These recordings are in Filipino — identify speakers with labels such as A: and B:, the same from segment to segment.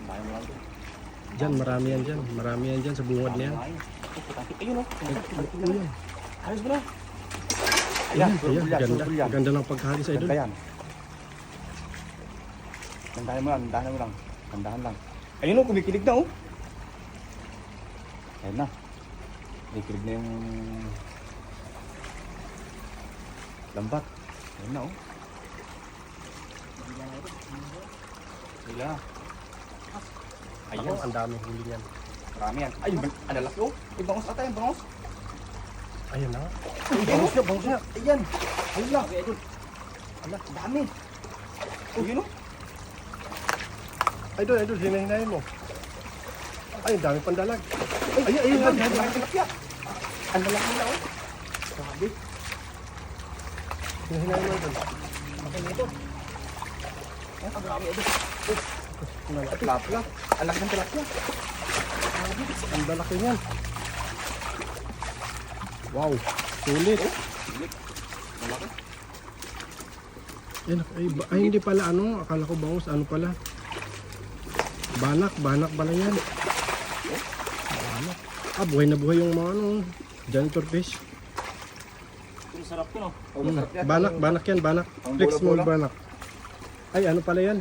A: Bayan mo lang ito.
B: Diyan, marami yan dyan. Marami yan dyan sa bungad na yan.
A: Ayun o.
B: Ayun.
A: Ayos mo na.
B: Ayan, ganda. Ganda ng pagkahalis ay
A: Ganda
B: doon.
A: yan. Gandahan mo lang, gandahan mo lang. Gandahan lang. Ayun o, kumikilig na o. Ayun na. Kumikilig na yung lambat. Ayun na o. Sila.
B: Ayun, ang daming huli niyan.
A: Marami yan. Ay, ang lalaki o. May bangos ata, yung bangos.
B: Ayun na.
A: Bangos na, bangos na. Ayan. Ayun na. Ala, dami. O, yun o.
B: Ay doon, hinahinayin mo. Ay, ang dami pandalag.
A: Ay, ayun na. Ang lalaki tilapia. Ang lalaki na o. Grabe.
B: Hinahinayin mo doon.
A: Bakit nito? Ay, grabe ito.
B: Tilapia.
A: Ang laki ng tilapia.
B: Ang lalaki niyan. Wow, sulit.
A: Malaki.
B: Ay, hindi pala ano. Akala ko bangus. Ano pala? Banak pala yan. Banak. Buhay na buhay yung mga ano. Janitor fish.
A: Ang sarap ko no.
B: Banak yan, banak.
A: Ang
B: Flex mo
A: bola-bola.
B: banak. Ay, ano pala yan?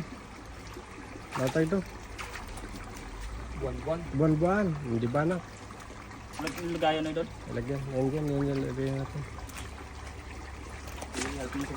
B: Natay to.
A: Buwan-buwan.
B: Buwan-buwan. Hindi banak.
A: Naglagayan na doon.
B: Lagyan. Yan, lagyan natin.
A: Help mo sa